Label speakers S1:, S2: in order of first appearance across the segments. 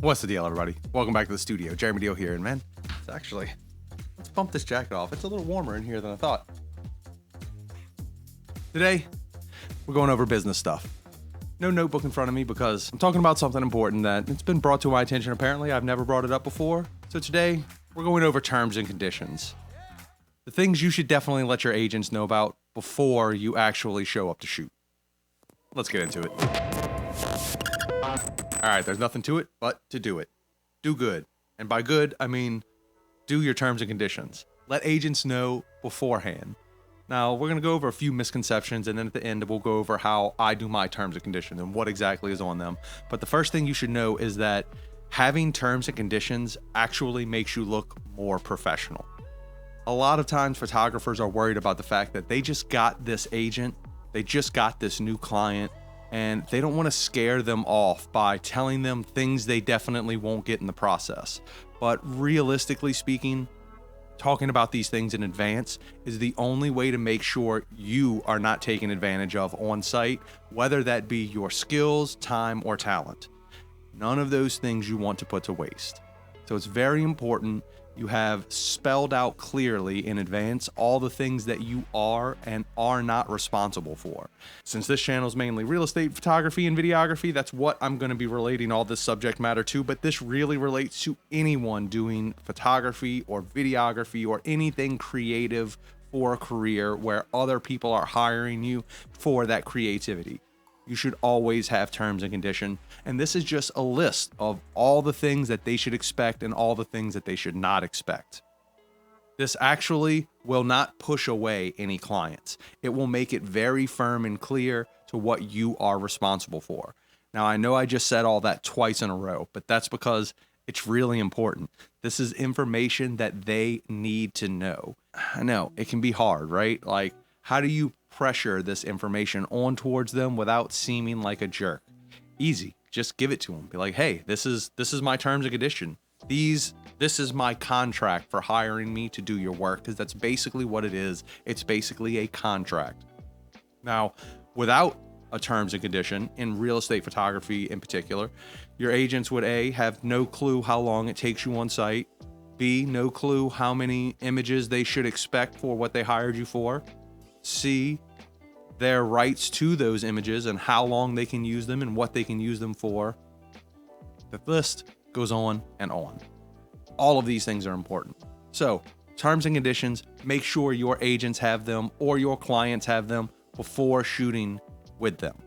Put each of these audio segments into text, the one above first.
S1: What's the deal, everybody? Welcome back to the studio. Jeremy Deal here, and man, let's bump this jacket off. It's a little warmer in here than I thought. Today, we're going over business stuff. No notebook in front of me because I'm talking about something important that it's been brought to my attention. Apparently, I've never brought it up before. So today, we're going over terms and conditions. The things you should definitely let your agents know about before you actually show up to shoot. Let's get into it. All right, there's nothing to it but to do it. Do good. And by good, I mean do your terms and conditions. Let agents know beforehand. Now, we're going to go over a few misconceptions, and then at the end, we'll go over how I do my terms and conditions and what exactly is on them. But the first thing you should know is that having terms and conditions actually makes you look more professional. A lot of times, photographers are worried about the fact that they just got this agent, they just got this new client, and they don't want to scare them off by telling them things they definitely won't get in the process. But realistically speaking, talking about these things in advance is the only way to make sure you are not taken advantage of on site, whether that be your skills, time, or talent. None of those things you want to put to waste. So it's very important you have spelled out clearly in advance all the things that you are and are not responsible for. Since this channel is mainly real estate photography and videography, that's what I'm going to be relating all this subject matter to, but this really relates to anyone doing photography or videography or anything creative for a career where other people are hiring you for that creativity. You should always have terms and conditions. And this is just a list of all the things that they should expect and all the things that they should not expect. This actually will not push away any clients. It will make it very firm and clear to what you are responsible for. Now, I know I just said all that twice in a row, but that's because it's really important. This is information that they need to know. I know it can be hard, right? Like, how do you pressure this information on towards them without seeming like a jerk? Easy. Just give it to them. Be like, hey, this is my terms and condition. This is my contract for hiring me to do your work, because that's basically what it is. It's basically a contract. Now, without a terms and condition in real estate photography in particular, your agents would A, have no clue how long it takes you on site, B, no clue how many images they should expect for what they hired you for, C, their rights to those images and how long they can use them and what they can use them for. The list goes on and on. All of these things are important. So, terms and conditions, make sure your agents have them or your clients have them before shooting with them.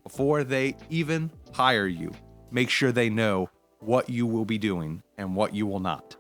S1: Before they even hire you, make sure they know what you will be doing and what you will not.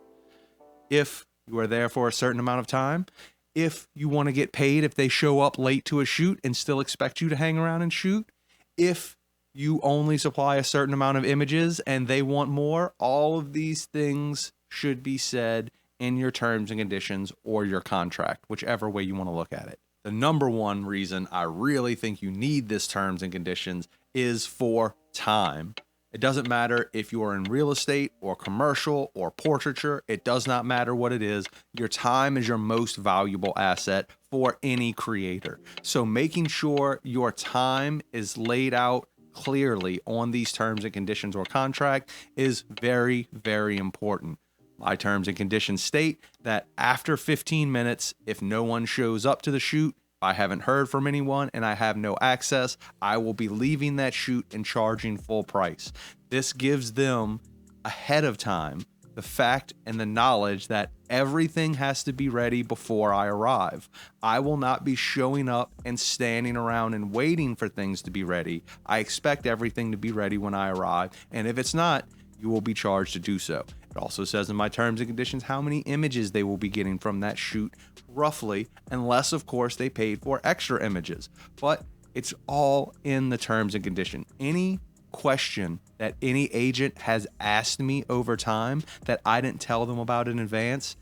S1: If you are there for a certain amount of time, if you want to get paid if they show up late to a shoot and still expect you to hang around and shoot, if you only supply a certain amount of images and they want more, all of these things should be said in your terms and conditions or your contract, whichever way you want to look at it. The number one reason I really think you need this terms and conditions is for time. It doesn't matter if you are in real estate or commercial or portraiture. It does not matter what it is. Your time is your most valuable asset for any creator. So making sure your time is laid out clearly on these terms and conditions or contract is very, very important. My terms and conditions state that after 15 minutes, if no one shows up to the shoot, I haven't heard from anyone and I have no access, I will be leaving that shoot and charging full price. This gives them ahead of time the fact and the knowledge that everything has to be ready before I arrive. I will not be showing up and standing around and waiting for things to be ready. I expect everything to be ready when I arrive, and if it's not, you will be charged to do so. It also says in my terms and conditions how many images they will be getting from that shoot, roughly, unless, of course, they paid for extra images. But it's all in the terms and condition. Any question that any agent has asked me over time that I didn't tell them about in advance,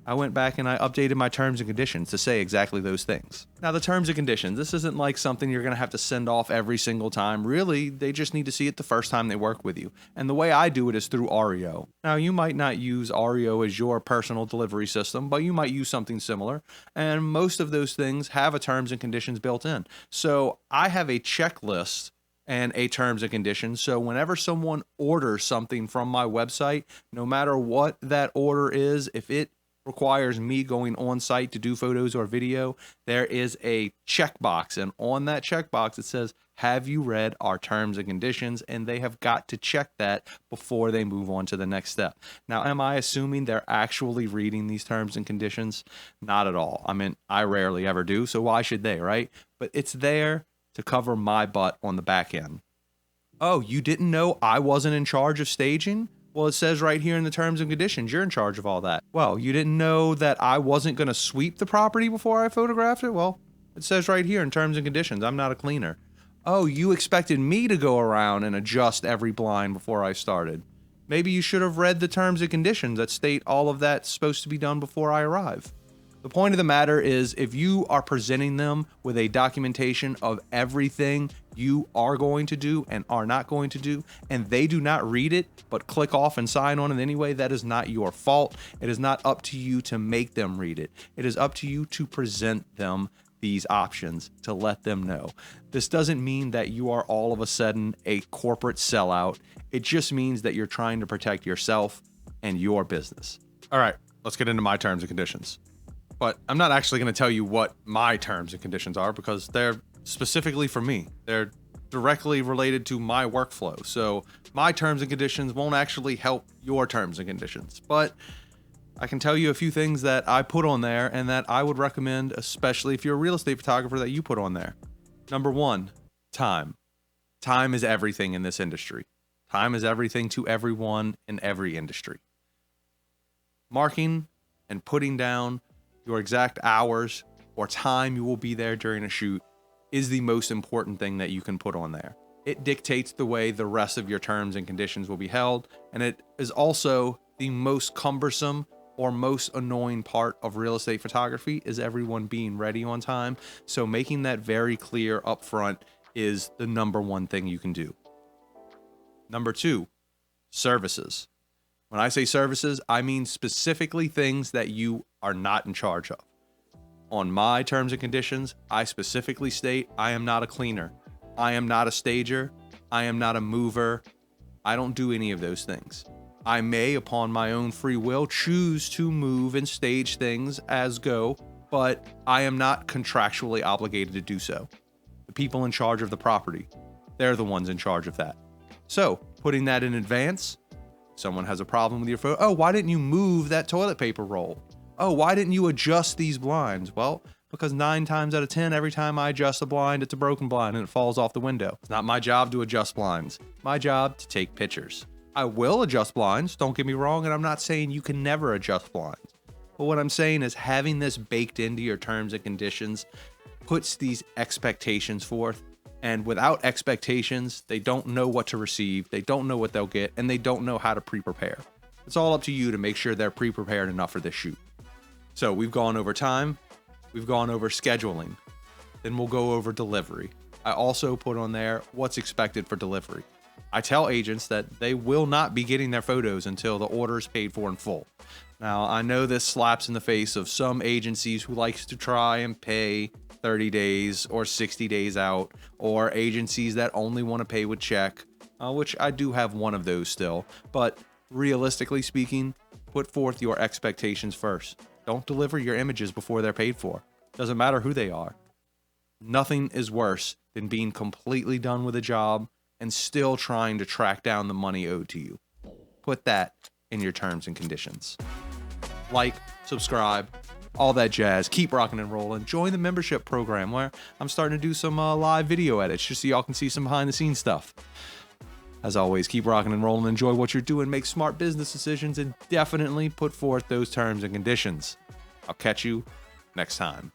S1: I went back and I updated my terms and conditions to say exactly those things. Now, the terms and conditions, this isn't like something you're going to have to send off every single time. Really, they just need to see it the first time they work with you. And the way I do it is through Aryeo. Now, you might not use Aryeo as your personal delivery system, but you might use something similar. And most of those things have a terms and conditions built in. So I have a checklist and a terms and conditions. So whenever someone orders something from my website, no matter what that order is, if it requires me going on site to do photos or video, there is a checkbox, and on that checkbox it says, have you read our terms and conditions? And they have got to check that before they move on to the next step. Now, am I assuming they're actually reading these terms and conditions? Not at all. I mean, I rarely ever do, so why should they, right? But it's there to cover my butt on the back end. Oh, you didn't know I wasn't in charge of staging? Well, it says right here in the terms and conditions, you're in charge of all that. Well, you didn't know that I wasn't going to sweep the property before I photographed it? Well, it says right here in terms and conditions, I'm not a cleaner. Oh, you expected me to go around and adjust every blind before I started. Maybe you should have read the terms and conditions that state all of that's supposed to be done before I arrive. The point of the matter is, if you are presenting them with a documentation of everything you are going to do and are not going to do, and they do not read it, but click off and sign on it anyway, that is not your fault. It is not up to you to make them read it. It is up to you to present them these options, to let them know. This doesn't mean that you are all of a sudden a corporate sellout. It just means that you're trying to protect yourself and your business. All right, let's get into my terms and conditions. But I'm not actually going to tell you what my terms and conditions are, because they're specifically for me. They're directly related to my workflow. So my terms and conditions won't actually help your terms and conditions. But I can tell you a few things that I put on there and that I would recommend, especially if you're a real estate photographer, that you put on there. Number one, time. Time is everything in this industry. Time is everything to everyone in every industry. Marking and putting down your exact hours or time you will be there during a shoot is the most important thing that you can put on there. It dictates the way the rest of your terms and conditions will be held, and it is also the most cumbersome or most annoying part of real estate photography, is everyone being ready on time. So making that very clear up front is the number one thing you can do. Number two, services. When I say services, I mean specifically things that you are not in charge of. On my terms and conditions, I specifically state I am not a cleaner. I am not a stager. I am not a mover. I don't do any of those things. I may, upon my own free will, choose to move and stage things as go, but I am not contractually obligated to do so. The people in charge of the property, they're the ones in charge of that. So, putting that in advance, someone has a problem with your photo. Oh, why didn't you move that toilet paper roll? Oh, why didn't you adjust these blinds? Well, because 9 times out of 10, every time I adjust a blind, it's a broken blind and it falls off the window. It's not my job to adjust blinds. My job to take pictures. I will adjust blinds, don't get me wrong, and I'm not saying you can never adjust blinds. But what I'm saying is having this baked into your terms and conditions puts these expectations forth. And without expectations, they don't know what to receive, they don't know what they'll get, and they don't know how to pre-prepare. It's all up to you to make sure they're pre-prepared enough for this shoot. So we've gone over time, we've gone over scheduling, then we'll go over delivery. I also put on there what's expected for delivery. I tell agents that they will not be getting their photos until the order is paid for in full. Now, I know this slaps in the face of some agencies who likes to try and pay 30 days or 60 days out, or agencies that only want to pay with check, which I do have one of those still. But realistically speaking, put forth your expectations first. Don't deliver your images before they're paid for. Doesn't matter who they are. Nothing is worse than being completely done with a job and still trying to track down the money owed to you. Put that in your terms and conditions. Like, subscribe, all that jazz. Keep rocking and rolling. Join the membership program where I'm starting to do some live video edits just so y'all can see some behind the scenes stuff. As always, keep rocking and rolling. Enjoy what you're doing. Make smart business decisions and definitely put forth those terms and conditions. I'll catch you next time.